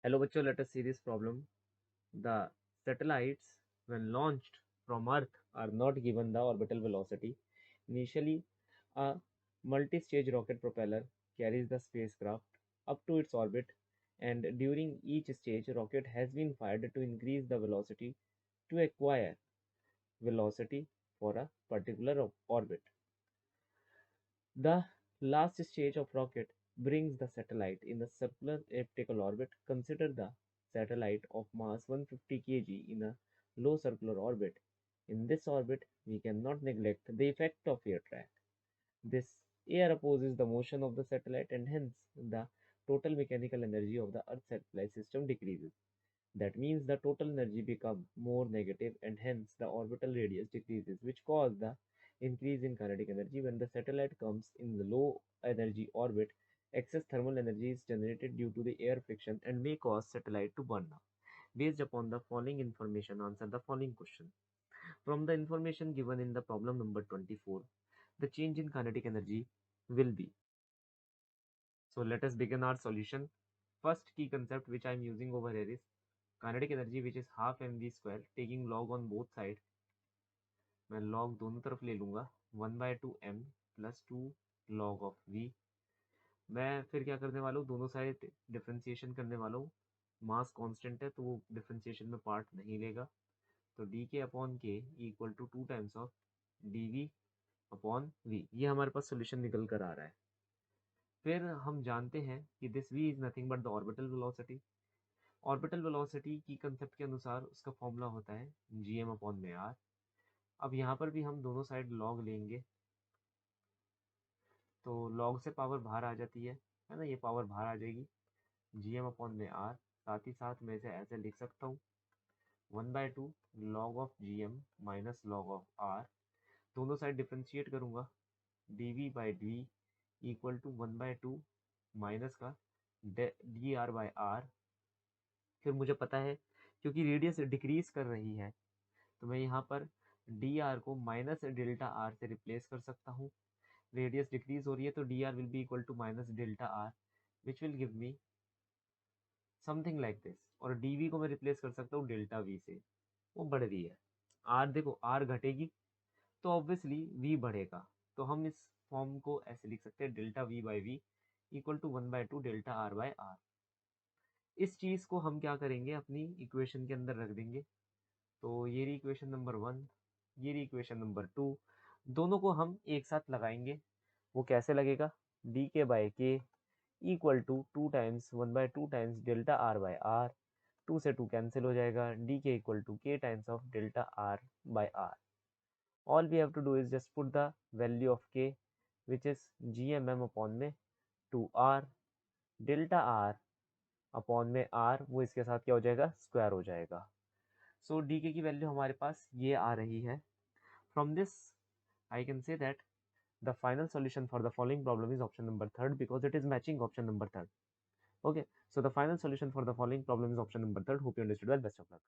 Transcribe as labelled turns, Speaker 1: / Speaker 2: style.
Speaker 1: Hello bachcho, let us see this problem. The satellites when launched from Earth are not given the orbital velocity. Initially, a multi-stage rocket propeller carries the spacecraft up to its orbit, and during each stage rocket has been fired to increase the velocity to acquire velocity for a particular orbit. The last stage of rocket brings the satellite in the circular elliptical orbit. Consider the satellite of mass 150 kg in a low circular orbit. In this orbit, we cannot neglect the effect of air drag. This air opposes the motion of the satellite, and hence the total mechanical energy of the Earth satellite system decreases. That means the total energy becomes more negative, and hence the orbital radius decreases, which causes the increase in kinetic energy. When the satellite comes in the low energy orbit, excess thermal energy is generated due to the air friction and may cause satellite to burn up. Based upon the following information, answer the following question. From the information given in the problem number 24, the change in kinetic energy will be. So let us begin our solution. First key concept which I am using over here is kinetic energy, which is half mv square, taking log on both side. मैं log दोनों तरफ ले लूंगा 1/2m plus 2 log of v. मैं फिर क्या करने वाला हूँ, दोनों साइड डिफ्रेंसिएशन करने वाला हूँ. मास कांस्टेंट है तो वो डिफ्रेंसिएशन में पार्ट नहीं लेगा. तो D K upon K equal to 2 times of D V upon V. ये हमारे पास सोल्यूशन निकल कर आ रहा है. फिर हम जानते हैं कि this v is nothing but the orbital velocity. Orbital velocity की कंसेप्ट के अनुसार उसका फॉर्मूला होता है gm अपॉन में r. अब यहाँ पर भी हम दोनों साइड लॉग लेंगे तो लॉग से पावर बाहर आ जाती है ना, ये पावर बाहर आ जाएगी. gm अपॉन में r, साथ ही साथ मैं इसे ऐसे लिख सकता हूँ 1/2 log of gm minus log of r. दोनों साइड डिफ्रेंशिएट करूँगा dv by D equal to 1/2 minus का डी आर बाई आर. फिर मुझे पता है क्योंकि रेडियस डिक्रीज कर रही है तो मैं यहाँ पर डी आर को माइनस डेल्टा आर से रिप्लेस कर सकता हूँ. रेडियस डिक्रीज हो रही है तो D R will be equal to minus delta R, which will give me something like this. और डी वी को मैं रिप्लेस कर सकता हूँ डेल्टा वी से, वो बढ़ रही है. आर देखो, आर घटेगी तो ऑब्वियसली वी बढ़ेगा. तो हम इस फॉर्म को ऐसे लिख सकते हैं delta V by V equal to 1/2 delta R by R. इस चीज़ को हम क्या करेंगे, अपनी इक्वेशन के अंदर रख देंगे. तो ये रही इक्वेशन नंबर 1, ये रही इक्वेशन नंबर 2. दोनों को हम एक साथ लगाएंगे. वो कैसे लगेगा, D K by K equal to 2 times 1/2 times delta R by R. 2 से 2 कैंसिल हो जाएगा. D K equal to K times of delta R by R. All we have to do is just put the value of K which is G M M upon में 2r. Delta R upon में R, वो इसके साथ क्या हो जाएगा, square हो जाएगा. सो डी के की वैल्यू हमारे पास ये आ रही है. From this I can say that the final solution for the following problem is option number 3rd because it is matching option number 3rd. Okay, so the final solution for the following problem is option number 3rd. Hope you understood well. Best of luck.